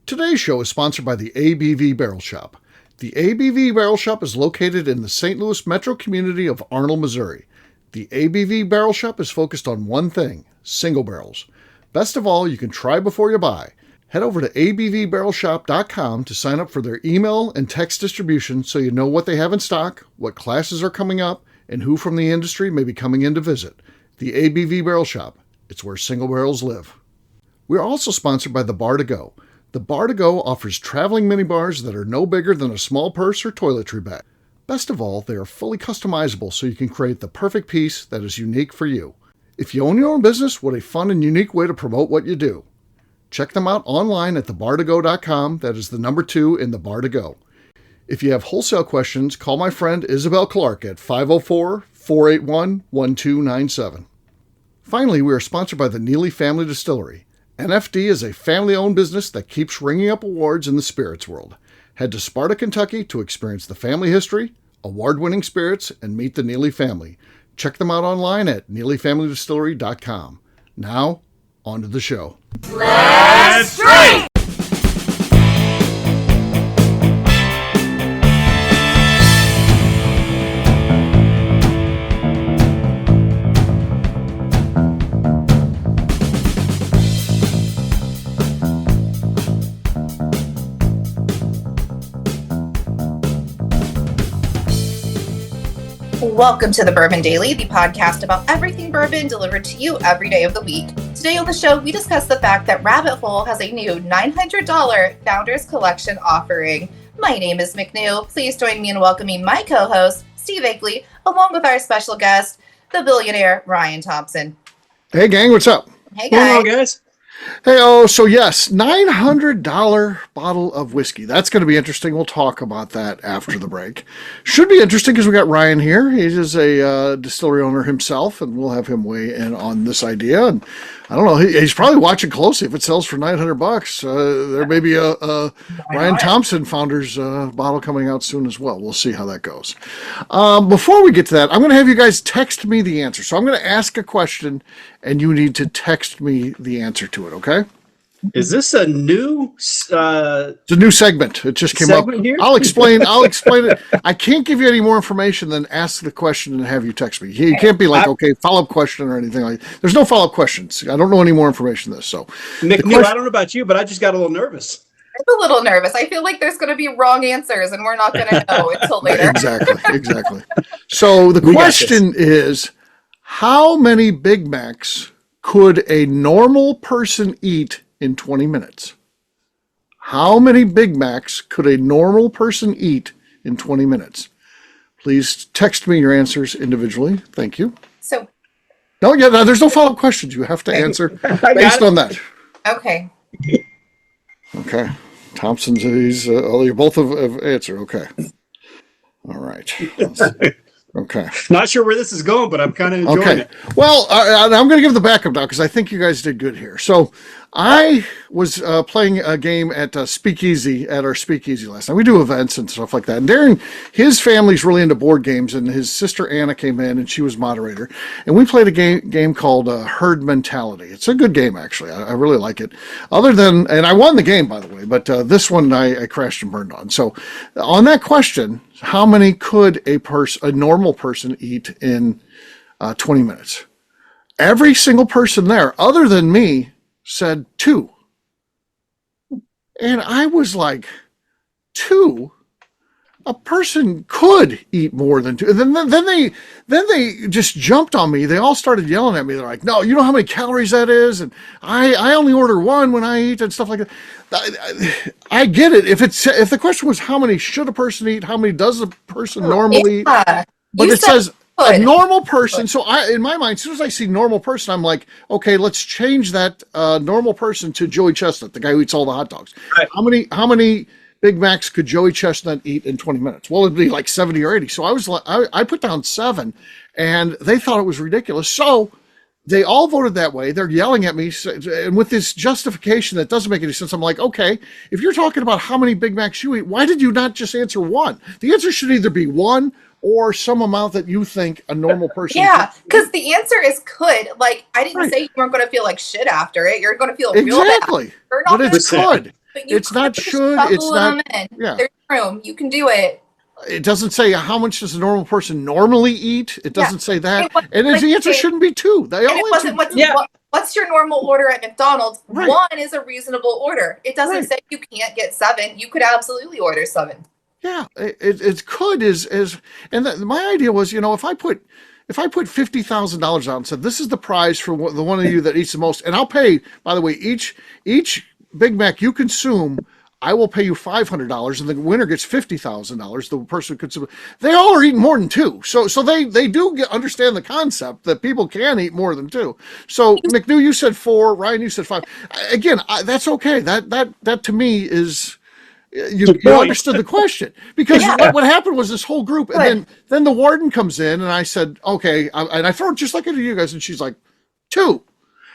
Today's show is sponsored by the ABV Barrel Shop. The ABV Barrel Shop is located in the St. Louis metro community of Arnold, Missouri. The ABV Barrel Shop is focused on one thing, single barrels. Best of all, you can try before you buy. Head over to abvbarrelshop.com to sign up for their email and text distribution so you know what they have in stock, what classes are coming up, and who from the industry may be coming in to visit. The ABV Barrel Shop. It's where single barrels live. We're also sponsored by the Bar to Go. The Bar to Go offers traveling minibars that are no bigger than a small purse or toiletry bag. Best of all, they are fully customizable so you can create the perfect piece that is unique for you. If you own your own business, what a fun and unique way to promote what you do. Check them out online at thebartogo.com. That is the number 2 in the Bar to Go. If you have wholesale questions, call my friend Isabel Clark at 504-481-1297. Finally, we are sponsored by the Neely Family Distillery. NFD is a family-owned business that keeps ringing up awards in the spirits world. Head to Sparta, Kentucky to experience the family history, award-winning spirits, and meet the Neely family. Check them out online at neelyfamilydistillery.com. Now, on to the show. Let's drink! Welcome to the Bourbon Daily, the podcast about everything bourbon delivered to you every day of the week. Today on the show, we discuss the fact that Rabbit Hole has a new $900 Founders Collection offering. My name is McNew. Please join me in welcoming my co-host, Steve Akeley, along with our special guest, the billionaire Ryan Thompson. Hey, gang, what's up? Hey, guys. Hello, guys. Hey, so yes, $900 bottle of whiskey. That's going to be interesting. We'll talk about that after the break. Should be interesting because we got Ryan here. He is a distillery owner himself, and we'll have him weigh in on this idea. And I don't know, he's probably watching closely. If it sells for $900, there may be a Ryan Thompson Founders bottle coming out soon as well. We'll see how that goes. Before we get to that, I'm going to have you guys text me the answer. So I'm going to ask a question, and you need to text me the answer to it, okay? Is this a new It's a new segment. It just came up. Here? I'll explain it. I can't give you any more information than ask the question and have you text me. You can't be like, okay, follow-up question or anything like that. There's no follow-up questions. I don't know any more information than this. So, McNew, I don't know about you, but I just got a little nervous. I'm a little nervous. I feel like there's going to be wrong answers, and we're not going to know until later. Exactly. So the question is, how many Big Macs could a normal person eat in 20 minutes? How many Big Macs could a normal person eat in 20 minutes? Please text me your answers individually. Thank you. No, there's no follow-up questions. You have to answer based on that. Okay. Okay. Thompson's, you both have answered. Okay. All right. Okay. Not sure where this is going, but I'm kind of enjoying it. Well, I'm going to give the backup now because I think you guys did good here. So I was playing a game at our Speakeasy last night. We do events and stuff like that. And Darren, his family's really into board games, and his sister Anna came in and she was moderator. And we played a game called Herd Mentality. It's a good game, actually. I really like it. And I won the game, by the way, but this one I crashed and burned on. So on that question, how many could a normal person eat in 20 minutes? Every single person there, other than me, said 2. And I was like, 2? A person could eat more than 2. And then they just jumped on me. They all started yelling at me. They're like, no, you know how many calories that is? And I only order 1 when I eat and stuff like that. I get it. If the question was how many should a person eat, how many does a person normally eat? But it says a normal person. So in my mind, as soon as I see normal person, I'm like, okay, let's change that normal person to Joey Chestnut, the guy who eats all the hot dogs. Right. How many Big Macs could Joey Chestnut eat in 20 minutes? Well, it'd be like 70 or 80. So I put down 7, and they thought it was ridiculous. So they all voted that way. They're yelling at me, and with this justification that doesn't make any sense. I'm like, okay, if you're talking about how many Big Macs you eat, why did you not just answer 1? The answer should either be 1 or some amount that you think a normal person. Yeah, because the answer is could. Like, I didn't say you weren't going to feel like shit after it. You're going to feel real bad. Exactly. But it's could. But you It's not could should. It's shovel not. them in. Yeah. There's room. You can do it. It doesn't say how much does a normal person normally eat. It doesn't say that. It wasn't And like the answer it- shouldn't be 2. They And all it answered wasn't 2. Yeah. what's your normal order at McDonald's? Right. 1 is a reasonable order. It doesn't Right. say you can't get 7. You could absolutely order 7. Yeah, it could is and my idea was, if I put $50,000 out and said this is the prize for the one of you that eats the most, and I'll pay. By the way, each Big Mac you consume, I will pay you $500, and the winner gets $50,000. The person who consumes, they all are eating more than 2, so they do understand the concept that people can eat more than 2. So McNew, you said 4, Ryan, you said 5. Again, that's okay. That to me is. You understood the question, because what happened was this whole group, and then the warden comes in, and I said, okay, and I throw it just like I did you guys, and she's like, 2,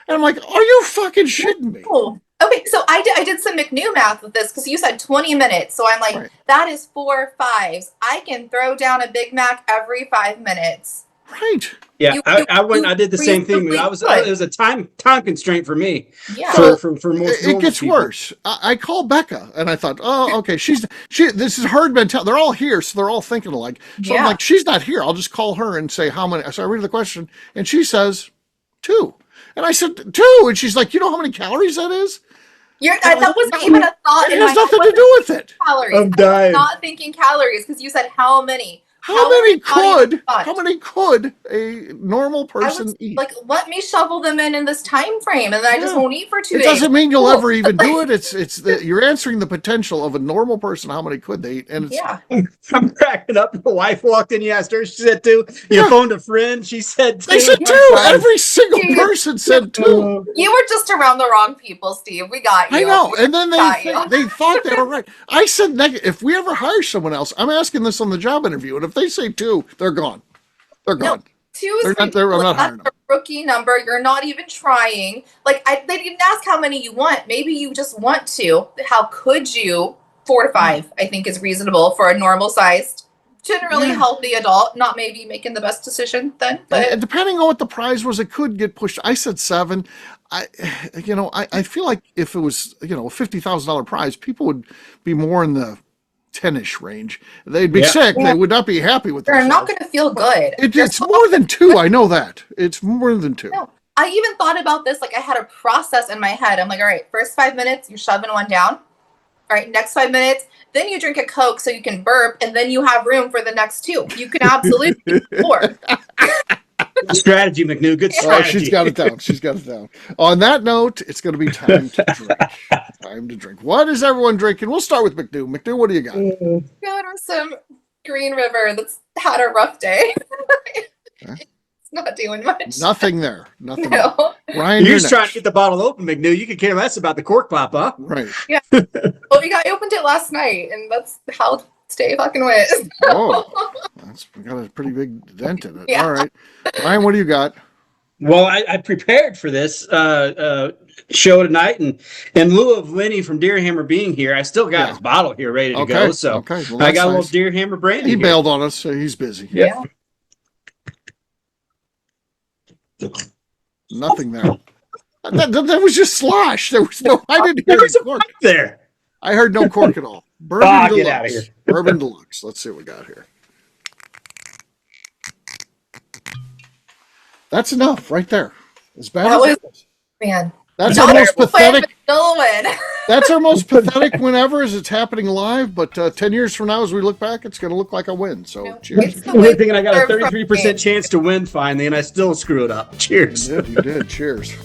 and I'm like, are you fucking shitting me? Oh. Okay, so I did some McNew math with this because you said 20 minutes, so I'm like, Right. that is 4 5s. I can throw down a Big Mac every 5 minutes. Right. Yeah, I went. you I did the same thing. reasonably It was a time constraint for me. Yeah. For most. It gets people. worse. I called Becca, and I thought, oh, okay, this is herd mentality. They're all here, so they're all thinking alike. So I'm Yeah. like, she's not here. I'll just call her and say how many. So I read the question, and she says 2, and I said 2, and she's like, you know how many calories that is? That wasn't even a thought. It in has my nothing head. to do with it. Calories. I'm dying. I was not thinking calories because you said how many. How many could a normal I person was eat? like, let me shovel them in this time frame, and then I just Yeah. won't eat for 2 It days. doesn't mean you'll Cool. ever even do it. You're answering the potential of a normal person. How many could they eat? And it's, Yeah. I'm cracking up. The wife walked in. You asked her. She said 2. You Yeah. phoned a friend. She said 2. they said 2. Every single person said 2. You were just around the wrong people, Steve. We got you. I know. And then Got you. they thought they were right. I said if we ever hire someone else, I'm asking this on the job interview, and if they say 2, they're gone. They're No, gone. 2 is I'm not hiring that's a rookie number. You're not even trying. Like they didn't ask how many you want. Maybe you just want 2. How could you? 4 to 5, I think, is reasonable for a normal sized, generally healthy adult. Not maybe making the best decision then, but And depending on what the prize was, it could get pushed. I said 7. I feel like if it was, a $50,000 prize, people would be more in the 10-ish range. They'd be sick. Yeah. They would not be happy with they're themselves. not going to feel good. It's more than 2. I know that. It's more than 2. No. I even thought about this. Like I had a process in my head. I'm like, all right, first 5 minutes, you're shoving 1 down. All right, next 5 minutes, then you drink a Coke so you can burp, and then you have room for the next 2. You can absolutely do 4. Good strategy, McNew. Good Oh, strategy. she's got it down. She's got it down. On that note, it's going to be time to drink. Time to drink. What is everyone drinking? We'll start with McNew. McNew, what do you got? Going with some Green River that's had a rough day. It's not doing much. Nothing there. Nothing there. No. Ryan, You're you're just trying to next. get the bottle open, McNew. You could care less about the cork pop, huh? Right. Well, I opened it last night, and that's how today fucking went. Oh, that's got a pretty big dent in it. Yeah. All right. Ryan, what do you got? Well, I prepared for this show tonight, and in lieu of Lenny from Deerhammer being here, I still got his bottle here ready to go. So Okay. Well, I that's got a nice. little Deerhammer brandy. He here. bailed on us, so he's busy. Yeah. Nothing there. That was just slosh. There was no. I didn't hear There's the a cork. pipe there. I heard no cork at all. Bourbon Get Deluxe. outta here. Bourbon Deluxe. Let's see what we got here. That's enough right there. As bad That as was- it was. Man. That's Not our most terrible plan, pathetic. but still a win. That's our most pathetic win ever. As it's happening live, but 10 years from now, as we look back, it's going to look like a win. So, No, cheers. it's the We're way thinking I got a they're 33% chance to win finally, and I still screw it up. Cheers. You did. Cheers.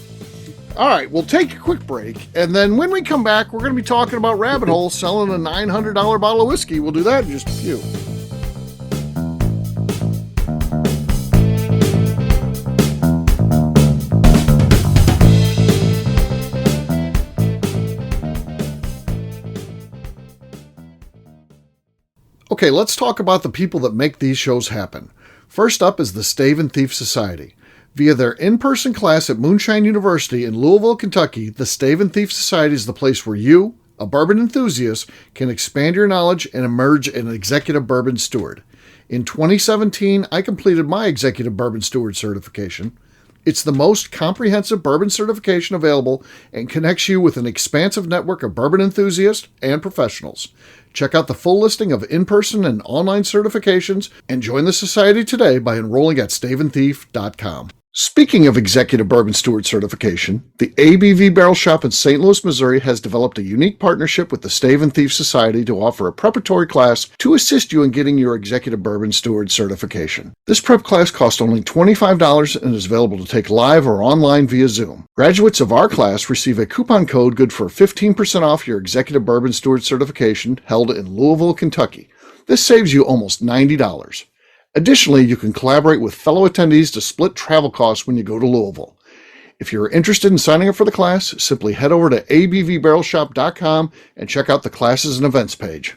All right, we'll take a quick break, and then when we come back, we're going to be talking about Rabbit Hole selling a $900 bottle of whiskey. We'll do that in just a few. Okay, let's talk about the people that make these shows happen. First up is the Stave and Thief Society. Via their in-person class at Moonshine University in Louisville, Kentucky, the Stave and Thief Society is the place where you, a bourbon enthusiast, can expand your knowledge and emerge an executive bourbon steward. In 2017, I completed my executive bourbon steward certification. It's the most comprehensive bourbon certification available and connects you with an expansive network of bourbon enthusiasts and professionals. Check out the full listing of in-person and online certifications and join the society today by enrolling at staveandthief.com. Speaking of Executive Bourbon Steward certification, the ABV Barrel Shop in St. Louis, Missouri has developed a unique partnership with the Stave and Thief Society to offer a preparatory class to assist you in getting your Executive Bourbon Steward certification. This prep class costs only $25 and is available to take live or online via Zoom. Graduates of our class receive a coupon code good for 15% off your Executive Bourbon Steward certification held in Louisville, Kentucky. This saves you almost $90. Additionally, you can collaborate with fellow attendees to split travel costs when you go to Louisville. If you're interested in signing up for the class, simply head over to abvbarrelshop.com and check out the classes and events page.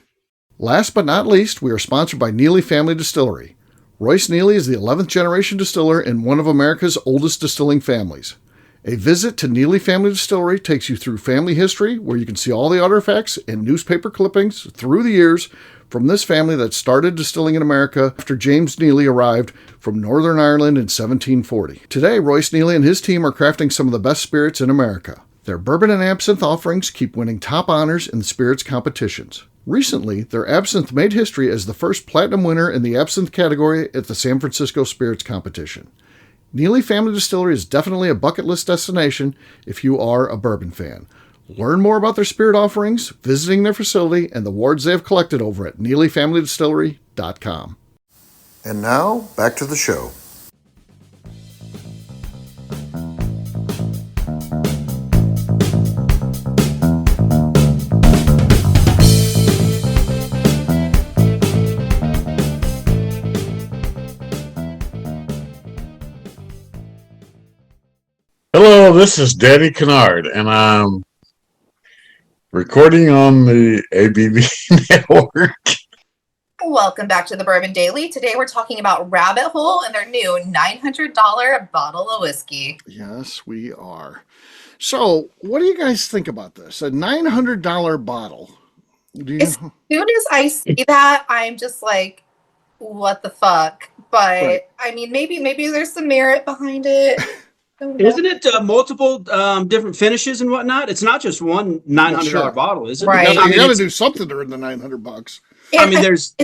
Last but not least, we are sponsored by Neely Family Distillery. Royce Neely is the 11th generation distiller in one of America's oldest distilling families. A visit to Neely Family Distillery takes you through family history, where you can see all the artifacts and newspaper clippings through the years from this family that started distilling in America after James Neely arrived from Northern Ireland in 1740. Today, Royce Neely and his team are crafting some of the best spirits in America. Their bourbon and absinthe offerings keep winning top honors in the spirits competitions. Recently, their absinthe made history as the first platinum winner in the absinthe category at the San Francisco Spirits Competition. Neely Family Distillery is definitely a bucket list destination if you are a bourbon fan. Learn more about their spirit offerings, visiting their facility, and the awards they have collected over at NeelyFamilyDistillery.com. And now, back to the show. Hello, this is Danny Kennard, and I'm recording on the ABV Network. Welcome back to the Bourbon Daily. Today we're talking about Rabbit Hole and their new $900 bottle of whiskey. Yes, we are. So, what do you guys think about this? A $900 bottle. As soon as I see that, I'm just like, what the fuck? But, right. I mean, maybe there's some merit behind it. Isn't it multiple different finishes and whatnot? It's not just one $900 bottle, is it? Right. I mean, you got to do something to earn the $900. I mean, there's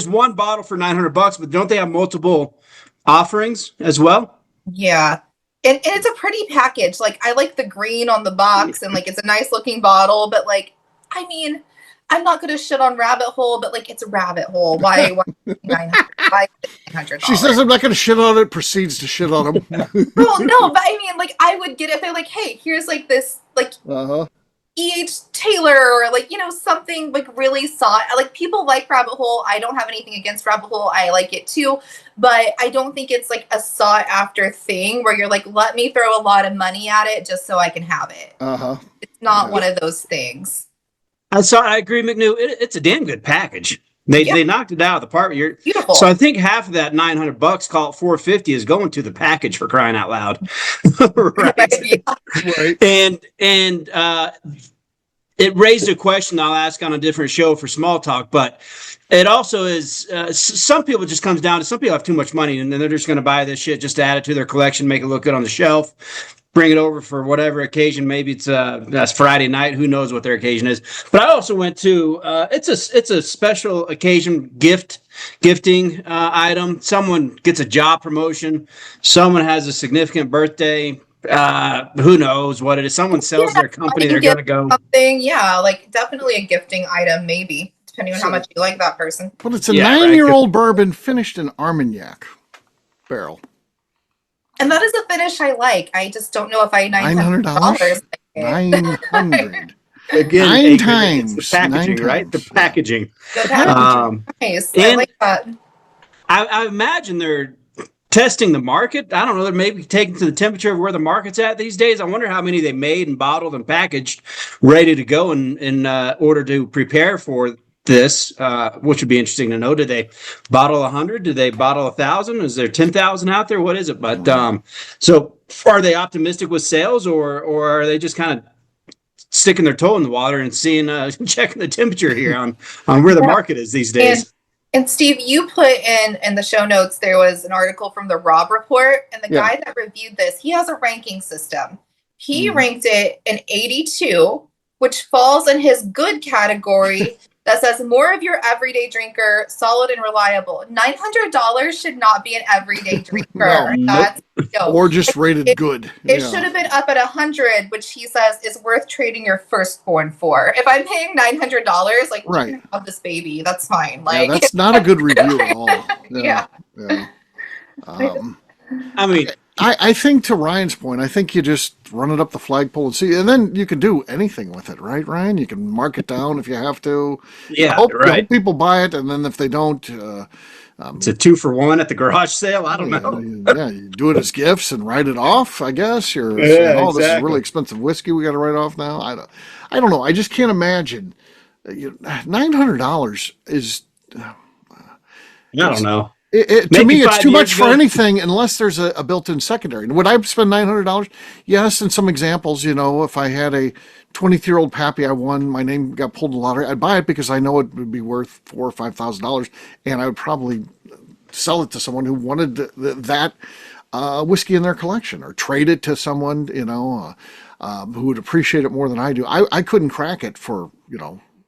one bottle for $900, but don't they have multiple offerings as well? Yeah, and it's a pretty package. Like, I like the green on the box, and like it's a nice looking bottle. But like, I mean, I'm not gonna shit on Rabbit Hole, but like, it's a Rabbit Hole. Why $900? She says I'm not gonna shit on it. Proceeds to shit on them. Well, no, but I mean, like, I would get it if they're like, hey, here's like this, like. E.H. Taylor, or like, you know, something like really like people like Rabbit Hole. I don't have anything against Rabbit Hole. I like it too, but I don't think it's like a sought after thing where you're like, let me throw a lot of money at it just so I can have it. It's not one of those things. I agree, McNew. It's a damn good package. They knocked it out of the park. Beautiful. So I think half of that $900, call it $450, is going to the package, for crying out loud. Right. Right. And it raised a question I'll ask on a different show for small talk, but it also is some people just comes down to some people have too much money and then they're just going to buy this shit just to add it to their collection, make it look good on the shelf, bring it over for whatever occasion. Maybe it's that's Friday night. Who knows what their occasion is? But I also went to it's a special occasion gifting item. Someone gets a job promotion. Someone has a significant birthday. Who knows what it is? Someone sells their company. They're going to go something. Yeah, like definitely a gifting item, maybe depending on how much you like that person. But it's a 9-year-old bourbon finished in Armagnac barrel. And that is a finish I like. I just don't know if I $900. $900. Again, 9 times. It's the packaging, 9 right? times. The packaging. The packaging. Nice. I like that. I imagine they're testing the market. I don't know. They're maybe taking to the temperature of where the market's at these days. I wonder how many they made and bottled and packaged, ready to go in order to prepare for this, which would be interesting to know. Did they bottle 100? Did they bottle 1,000? Is there 10,000 out there? What is it? But so are they optimistic with sales, or are they just kind of sticking their toe in the water and seeing, checking the temperature here on where the market is these days? And Steve, you put in the show notes, there was an article from the Rob Report, and the guy that reviewed this, he has a ranking system. He ranked it an 82, which falls in his good category that says more of your everyday drinker, solid and reliable. $900 should not be an everyday drinker. Or just rated good. It should have been up at 100, which he says is worth trading your firstborn for. If I'm paying $900, like, you can have this baby, that's fine. Like, that's not a good review at all. Yeah. I mean, I think, to Ryan's point, I think you just run it up the flagpole and see, and then you can do anything with it, right, Ryan? You can mark it down if you have to. Yeah, hope people buy it, and then if they don't, it's a 2-for-1 at the garage sale. I don't know. You do it as gifts and write it off. I guess you're Yeah, saying, oh, this is exactly. really expensive whiskey we got to write off now. I don't know. I just can't imagine. $900 is. I don't know. To me, it's 5 too much years for ago. anything unless there's a built-in secondary. Would I spend $900? Yes, in some examples, if I had a 23-year-old pappy I won, my name got pulled in the lottery, I'd buy it because I know it would be worth $4,000 or $5,000, and I would probably sell it to someone who wanted that whiskey in their collection, or trade it to someone who would appreciate it more than I do. I couldn't crack it for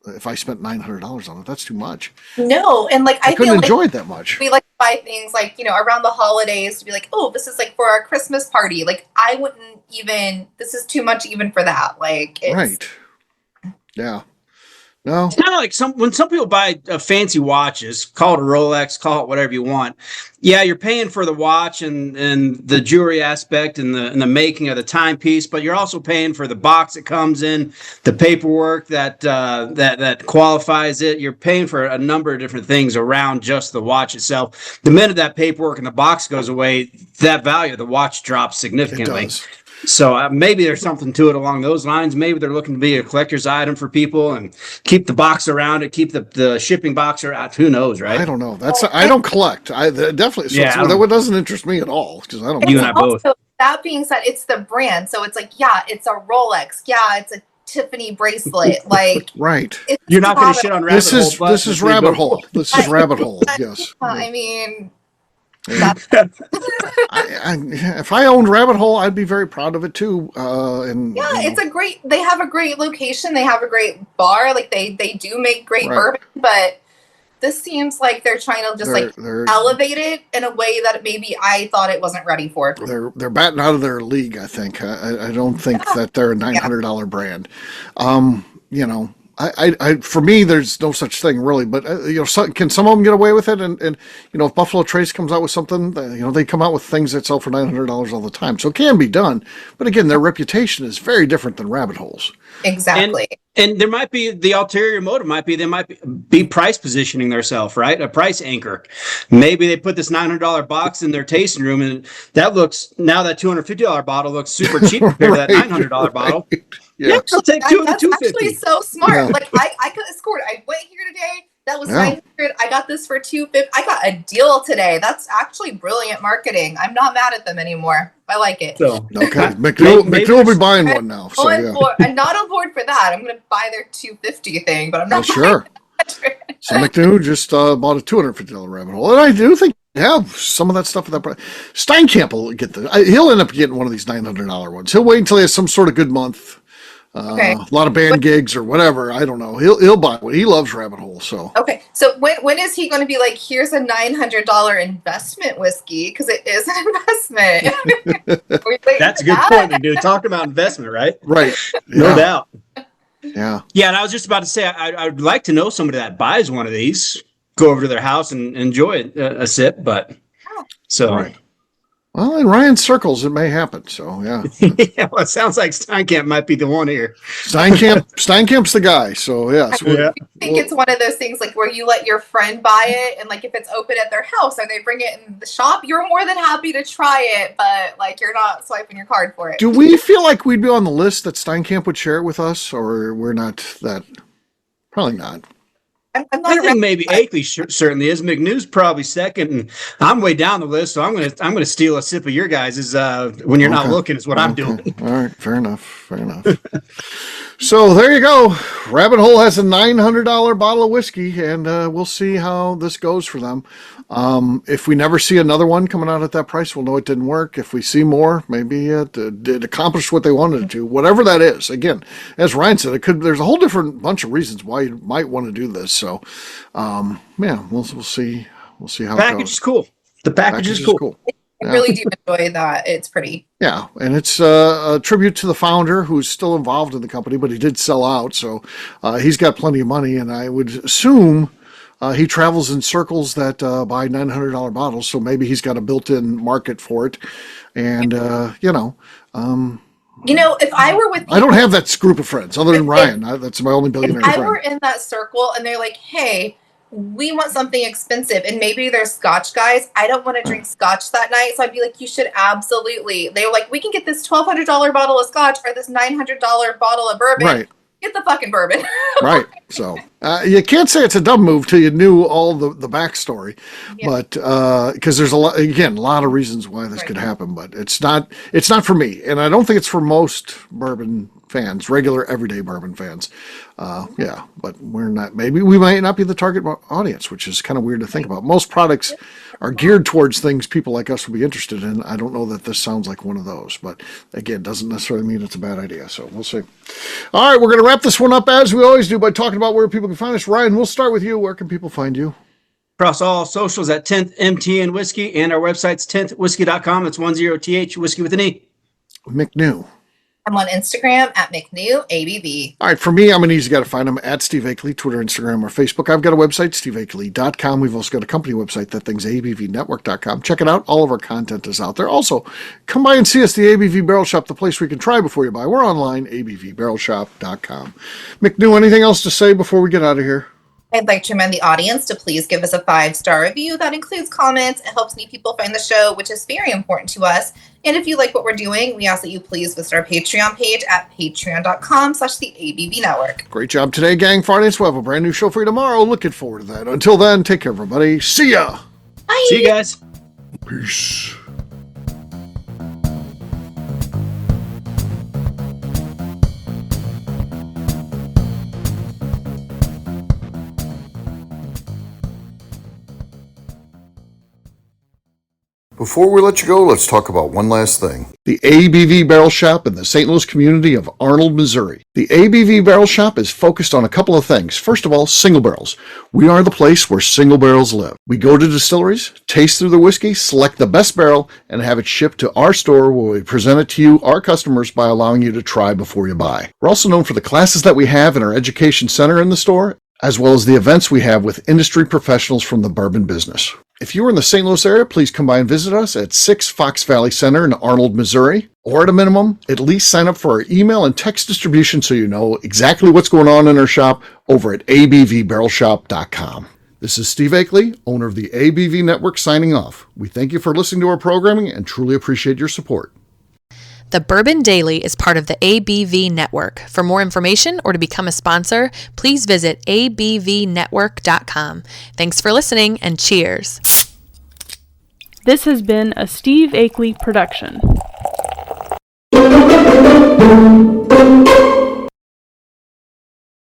if I spent $900 on it. That's too much. No, and like I couldn't enjoy it that much. We like to buy things like around the holidays to be like, oh, this is like for our Christmas party. Like, I wouldn't even. This is too much even for that. Like, it's, right? Yeah. No. It's kind of like when some people buy fancy watches, call it a Rolex, call it whatever you want. Yeah, you're paying for the watch and the jewelry aspect and the making of the timepiece, but you're also paying for the box it comes in, the paperwork that qualifies it. You're paying for a number of different things around just the watch itself. The minute that paperwork and the box goes away, that value of the watch drops significantly. It does. So maybe there's something to it along those lines. Maybe they're looking to be a collector's item for people and keep the box around it, keep the shipping box around. Who knows, right? I don't know. I don't collect. Definitely. So that doesn't interest me at all because I don't. You and I both. That being said, it's the brand. So it's like, yeah, it's a Rolex. Yeah, it's a Tiffany bracelet. Like, right. You're not going to shit on Rabbit Hole. This is Rabbit Hole. This is Rabbit Hole. Yes. I mean. If I owned Rabbit Hole, I'd be very proud of it too. They have a great location. They have a great bar. Like they do make great bourbon, but this seems like they're trying to just they're elevate it in a way that maybe I thought it wasn't ready for. They're batting out of their league, I think. I don't think that they're a $900 brand. For me, there's no such thing really, but can some of them get away with it? And if Buffalo Trace comes out with something, they come out with things that sell for $900 all the time, so it can be done. But again, their reputation is very different than Rabbit Hole's. Exactly. And there might be the ulterior motive they might be price positioning themselves, right? A price anchor. Maybe they put this $900 box in their tasting room, and that $250 bottle looks super cheap compared to that $900 bottle. Yeah, I'll take two of the $250. That's actually so smart. Yeah. Like I could have scored. I went here today. That was $900. I got this for $250. I got a deal today. That's actually brilliant marketing. I'm not mad at them anymore. I like it. So okay, McNew will be buying one now. So I'm not on board for that. I'm going to buy their $250 thing, but I'm not. Sure. So McNew just bought a $250 Rabbit Hole, and I do think have some of that stuff at that price. Steinkamp will get he'll end up getting one of these $900 ones. He'll wait until he has some sort of good month. A lot of band gigs or whatever. I don't know. He'll buy one. He loves Rabbit Hole. So okay. So when is he going to be like, here's a $900 investment whiskey? Because it is an investment. That's a good point, dude. Talk about investment, right? Right. No doubt. Yeah. Yeah, and I was just about to say, I would like to know somebody that buys one of these, go over to their house and enjoy it, a sip. But right. Well, in Ryan's circles, it may happen. So, yeah. Yeah, well, it sounds like Steinkamp might be the one here. Steinkamp's the guy. So, yeah. So I think it's one of those things like where you let your friend buy it, and like if it's open at their house or they bring it in the shop, you're more than happy to try it, but like you're not swiping your card for it. Do we feel like we'd be on the list that Steinkamp would share it with us, or we're not that? Probably not. I think maybe Akeley certainly is. McNew's probably second, and I'm way down the list. So I'm gonna steal a sip of your guys' when you're not looking is what I'm doing. All right, fair enough. So there you go. Rabbit Hole has a $900 bottle of whiskey, and we'll see how this goes for them. If we never see another one coming out at that price, we'll know it didn't work. If we see more, maybe it did accomplish what they wanted it to. Whatever that is, again, as Ryan said, there's a whole different bunch of reasons why you might want to do this. So, yeah, we'll see. We'll see how it goes. Package is cool. The package is cool. I really do enjoy that. It's pretty. Yeah, and it's a tribute to the founder who's still involved in the company, but he did sell out, so he's got plenty of money, and I would assume he travels in circles that buy $900 bottles, so maybe he's got a built-in market for it, and if I were with people, I don't have that group of friends other than Ryan. That's my only billionaire if I friend. were in that circle and they're like, hey, we want something expensive, and maybe they're Scotch guys. I don't want to drink Scotch that night, so I'd be like, you should absolutely. They were like, we can get this $1,200 bottle of Scotch or this $900 bottle of bourbon. Right. Get the fucking bourbon. Right. So you can't say it's a dumb move till you knew all the backstory, but because there's a lot of reasons why this could happen, but it's not for me, and I don't think it's for most bourbon fans, regular everyday bourbon fans. But we're not. Maybe we might not be the target audience, which is kind of weird to think about. Most products are geared towards things people like us would be interested in. I don't know that this sounds like one of those, but again, doesn't necessarily mean it's a bad idea. So we'll see. All right, we're going to wrap this one up as we always do by talking about where people can find us. Ryan, we'll start with you. Where can people find you? Across all socials at 10th MTN Whiskey, and our website's 10thwhiskey.com. It's 10th whiskey with an E. McNew. I'm on Instagram at McNew ABV. All right, for me, I'm an easy guy to find. I'm at Steve Akeley, Twitter, Instagram, or Facebook. I've got a website, steveakeley.com. We've also got a company website, that thing's abvnetwork.com. Check it out. All of our content is out there. Also, come by and see us, the ABV Barrel Shop, the place where you can try before you buy. We're online, abvbarrelshop.com. McNew, anything else to say before we get out of here? I'd like to remind the audience to please give us a 5-star review. That includes comments. It helps new people find the show, which is very important to us. And if you like what we're doing, we ask that you please visit our Patreon page at patreon.com/the ABV Network. Great job today, gang. For audience, we'll have a brand new show for you tomorrow. Looking forward to that. Until then, take care, everybody. See ya. Bye. See you guys. Peace. Before we let you go, let's talk about one last thing. The ABV Barrel Shop in the St. Louis community of Arnold, Missouri. The ABV Barrel Shop is focused on a couple of things. First of all, single barrels. We are the place where single barrels live. We go to distilleries, taste through the whiskey, select the best barrel, and have it shipped to our store where we present it to you, our customers, by allowing you to try before you buy. We're also known for the classes that we have in our education center in the store, as well as the events we have with industry professionals from the bourbon business. If you are in the St. Louis area, please come by and visit us at 6 Fox Valley Center in Arnold, Missouri. Or at a minimum, at least sign up for our email and text distribution so you know exactly what's going on in our shop over at abvbarrelshop.com. This is Steve Akeley, owner of the ABV Network, signing off. We thank you for listening to our programming and truly appreciate your support. The Bourbon Daily is part of the ABV Network. For more information or to become a sponsor, please visit abvnetwork.com. Thanks for listening, and cheers. This has been a Steve Akeley production.